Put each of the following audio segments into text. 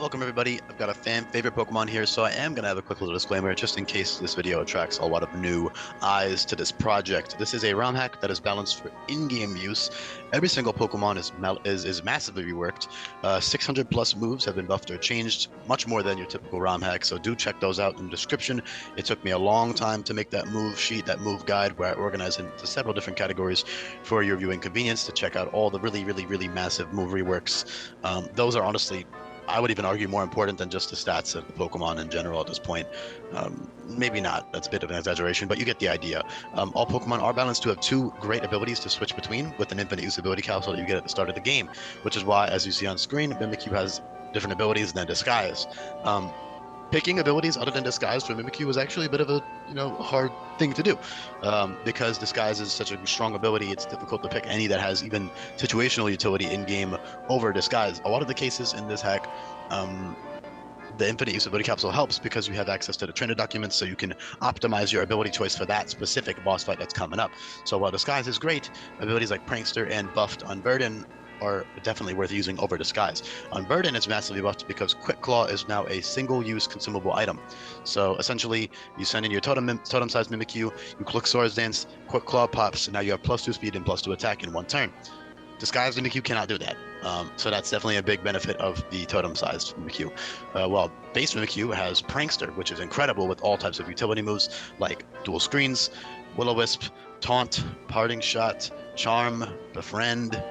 Welcome everybody. I've got a fan favorite Pokemon here, so I am going to have a quick little disclaimer just in case this video attracts a lot of new eyes to this project. This is a ROM hack that is balanced for in-game use. Every single Pokemon is massively reworked. 600 plus moves have been buffed or changed, much more than your typical ROM hack, so do check those out in the description. It took me a long time to make that move sheet, that move guide, where I organized into several different categories for your viewing convenience to check out all the really massive move reworks. Those are honestly, I would even argue, more important than just the stats of the Pokemon in general at this point. Maybe not, that's a bit of an exaggeration, but you get the idea. All Pokemon are balanced to have two great abilities to switch between with an infinite use ability capsule that you get at the start of the game, which is why, as you see on screen, Mimikyu has different abilities than Disguise. Picking abilities other than Disguise for Mimikyu was actually a bit of a hard thing to do, because Disguise is such a strong ability. It's difficult to pick any that has even situational utility in game over Disguise. A lot of the cases in this hack, the infinite use ability capsule helps because you have access to the trainer documents, so you can optimize your ability choice for that specific boss fight that's coming up. So while Disguise is great, abilities like Prankster and buffed Unburden are definitely worth using over Disguise. Unburden is massively buffed because Quick Claw is now a single-use consumable item. So essentially, you send in your totem-sized Mimikyu, you click Swords Dance, Quick Claw pops, and now you have +2 speed and +2 attack in one turn. Disguised Mimikyu cannot do that. So that's definitely a big benefit of the totem-sized Mimikyu. While base Mimikyu has Prankster, which is incredible with all types of utility moves like Dual Screens, Will-O-Wisp, Taunt, Parting Shot, Charm, Befriend,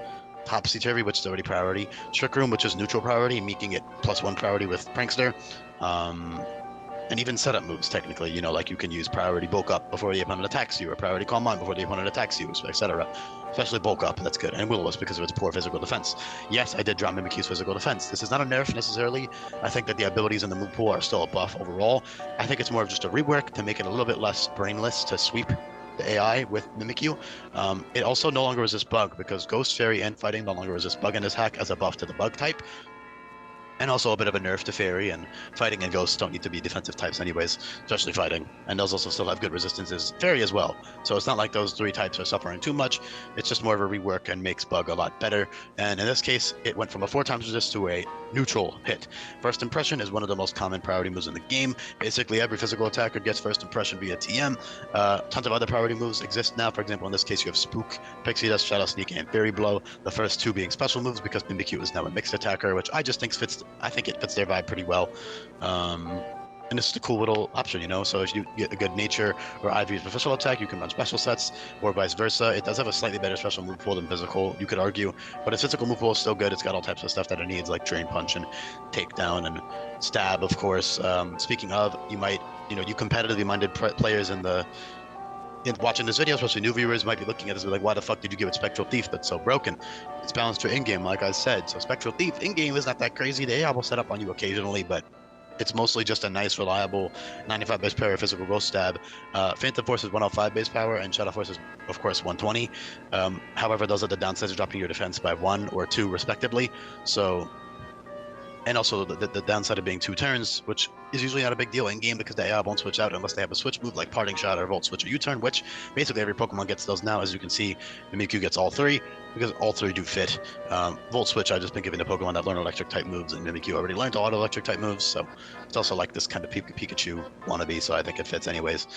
Topsy-Turvy, which is already priority, Trick Room, which is neutral priority, making it +1 priority with Prankster, and even setup moves, technically, like you can use priority Bulk Up before the opponent attacks you, or priority Calm Mind before the opponent attacks you, etc. Especially Bulk Up, that's good, and Will-O-Wisp because of its poor physical defense. Yes, I did drop Mimikyu's physical defense. This is not a nerf necessarily. I think that the abilities in the move pool are still a buff overall. I think it's more of just a rework to make it a little bit less brainless to sweep the AI with Mimikyu. It also no longer resists Bug because Ghost Fairy and Fighting no longer resist Bug in this hack as a buff to the Bug type. And also a bit of a nerf to Fairy, and Fighting and Ghosts don't need to be defensive types anyways, especially Fighting. And those also still have good resistances, Fairy as well. So it's not like those three types are suffering too much. It's just more of a rework and makes Bug a lot better. And in this case, it went from a 4x resist to a neutral hit. First Impression is one of the most common priority moves in the game. Basically, every physical attacker gets First Impression via TM. Tons of other priority moves exist now. For example, in this case, you have Spook, Pixie Dust, Shadow Sneak, and Fairy Blow. The first two being special moves because Mimikyu is now a mixed attacker, which I just think fits. I think it fits their vibe pretty well. And this is a cool little option, so if you get a good nature or IV for physical attack, you can run special sets, or vice versa. It does have a slightly better special move pool than physical, you could argue, but its physical move pool is still good. It's got all types of stuff that it needs, like Drain Punch and Takedown and Stab, of course. Speaking of, you might, you competitively minded players watching this video, especially new viewers, might be looking at this and be like, why the fuck did you give it Spectral Thief that's so broken? It's balanced for in-game, like I said. So Spectral Thief in-game is not that crazy. The AI will set up on you occasionally, but it's mostly just a nice, reliable 95 base power physical Ghost Stab. Phantom Force is 105 base power, and Shadow Force is, of course, 120. However, those are the downsides of dropping your defense by 1 or 2, respectively. So, and also the downside of being 2 turns, which is usually not a big deal in game because the AI won't switch out unless they have a switch move like Parting Shot or Volt Switch or U-Turn, which basically every Pokemon gets those now. As you can see, Mimikyu gets all 3 because all 3 do fit. Volt Switch I've just been giving to Pokemon that learn electric type moves, and Mimikyu already learned a lot of electric type moves, so it's also like this kind of Pikachu wannabe, so I think it fits anyways.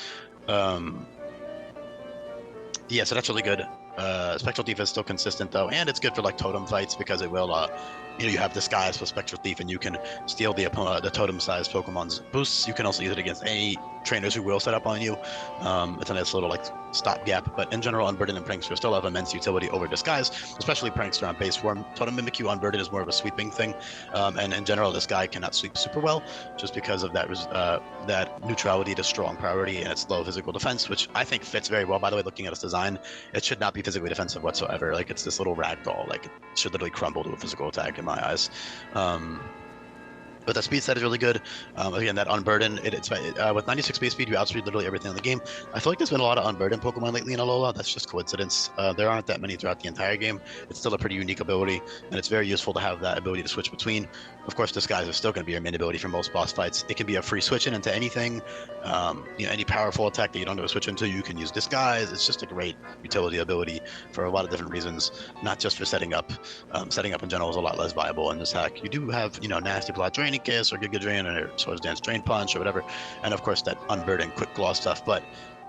Yeah, so that's really good. Spectral Thief is still consistent though, and it's good for like totem fights because it will, you have Disguise with Spectral Thief, and you can steal the totem-sized Pokemon's boosts. You can also use it against any trainers who will set up on you. It's a nice little like stopgap, but in general, Unburden and Prankster still have immense utility over Disguise, especially Prankster on base form. Totem Mimikyu Unburden is more of a sweeping thing, and in general, this guy cannot sweep super well just because of that neutrality to strong priority and its low physical defense, which I think fits very well. By the way, looking at its design, it should not be physically defensive whatsoever. Like, it's this little ragdoll. Like, it should literally crumble to a physical attack in my eyes. But the speed set is really good. Again, that Unburden, with 96 base speed, you outspeed literally everything in the game. I feel like there's been a lot of Unburden Pokemon lately in Alola. That's just coincidence. There aren't that many throughout the entire game. It's still a pretty unique ability, and it's very useful to have that ability to switch between. Of course, Disguise is still going to be your main ability for most boss fights. It can be a free switch in into anything. Any powerful attack that you don't know to switch into, you can use Disguise. It's just a great utility ability for a lot of different reasons, not just for setting up. Setting up in general is a lot less viable in this hack. You do have, nasty plot drain Draining Kiss or Giga Drain or Swords Dance Drain Punch or whatever. And of course that Unburden Quick Claw stuff, but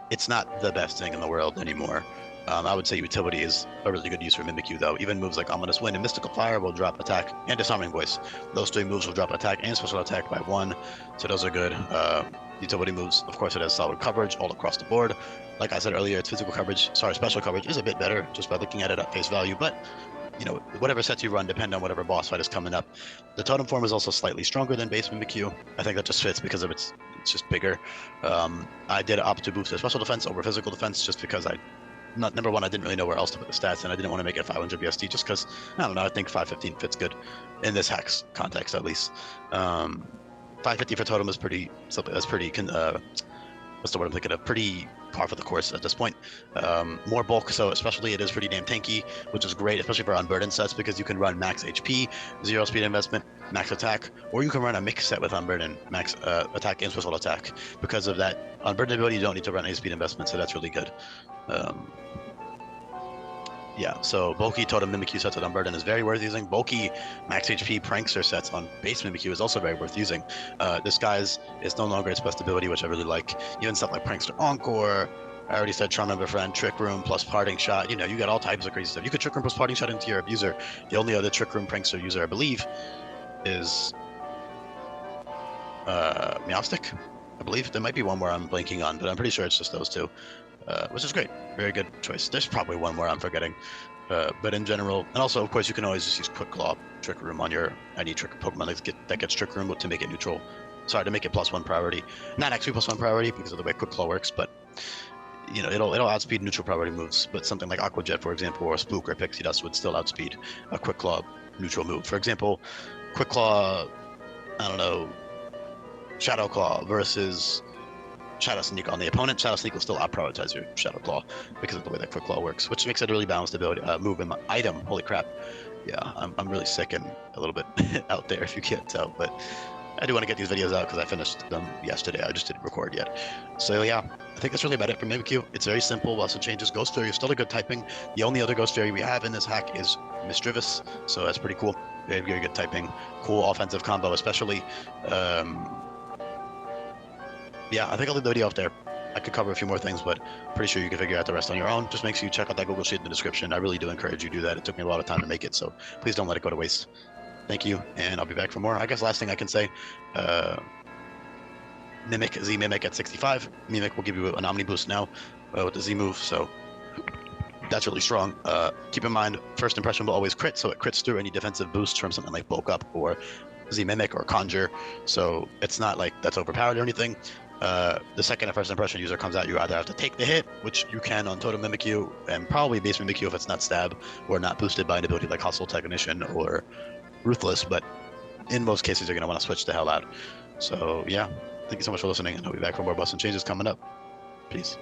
it's not the best thing in the world anymore. I would say Utility is a really good use for Mimikyu, though. Even moves like Ominous Wind and Mystical Fire will drop attack and Disarming Voice. Those three moves will drop attack and special attack by 1, so those are good. Utility moves, of course, it has solid coverage all across the board. Like I said earlier, its special coverage is a bit better just by looking at it at face value, but you know, whatever sets you run depend on whatever boss fight is coming up. The totem form is also slightly stronger than base Mimikyu. I think that just fits because of it's just bigger. I did opt to boost the special defense over physical defense just because number one, I didn't really know where else to put the stats, and I didn't want to make it 500 BSD just because, I don't know, I think 515 fits good in this hack's context at least. 550 for totem is pretty, that's pretty, what's the word I'm thinking of, pretty par for the course at this point. More bulk, so especially it is pretty damn tanky, which is great, especially for unburdened sets, because you can run max HP, 0 speed investment, max attack, or you can run a mix set with unburdened, max attack and special attack. Because of that unburdened ability, you don't need to run any speed investment, so that's really good. Yeah, so bulky totem Mimikyu sets with unburden is very worth using. Bulky max HP prankster sets on base Mimikyu is also very worth using. Disguise is no longer its best ability, which I really like. Even stuff like Prankster Encore, I already said Charm Member Friend, Trick Room plus Parting Shot. You know, you got all types of crazy stuff. You could Trick Room plus Parting Shot into your abuser. The only other Trick Room prankster user, I believe, is Meowstic. I believe there might be one more I'm blanking on, but I'm pretty sure it's just those two. Which is great. Very good choice. There's probably one more I'm forgetting. But in general, and also, of course, you can always just use Quick Claw, Trick Room on your any trick Pokemon that gets Trick Room to make it neutral. Sorry, to make it +1 priority. Not actually +1 priority because of the way Quick Claw works, but you know, it'll outspeed neutral priority moves. But something like Aqua Jet, for example, or Spook or Pixie Dust would still outspeed a Quick Claw neutral move. For example, Quick Claw, I don't know, Shadow Claw versus Shadow Sneak on the opponent. Shadow Sneak will still out-prioritize your Shadow Claw because of the way that Quick Claw works, which makes it a really balanced ability move in my item. Holy crap. Yeah, I'm really sick and a little bit out there if you can't tell, but I do want to get these videos out because I finished them yesterday. I just didn't record yet. So yeah, I think that's really about it for Mimikyu. It's very simple. Lots of changes. Ghost Fairy is still a good typing. The only other Ghost Fairy we have in this hack is Misdreavus, so that's pretty cool. Very, very good typing. Cool offensive combo, especially. Yeah, I think I'll leave the video off there. I could cover a few more things, but pretty sure you can figure out the rest on your own. Just make sure you check out that Google Sheet in the description. I really do encourage you to do that. It took me a lot of time to make it, so please don't let it go to waste. Thank you, and I'll be back for more. I guess last thing I can say, Mimic, Z-Mimic at 65. Mimic will give you an Omni boost now with the Z move, so that's really strong. Keep in mind, first impression will always crit, so it crits through any defensive boost from something like Bulk Up or Z-Mimic or Conjure, so it's not like that's overpowered or anything. The second a first impression user comes out, you either have to take the hit, which you can on Totem Mimikyu, and probably base Mimikyu if it's not stab or not boosted by an ability like Hostile Technician or Ruthless, but in most cases you're going to want to switch the hell out. So yeah, thank you so much for listening, and I'll be back for more busts and changes coming up. Peace.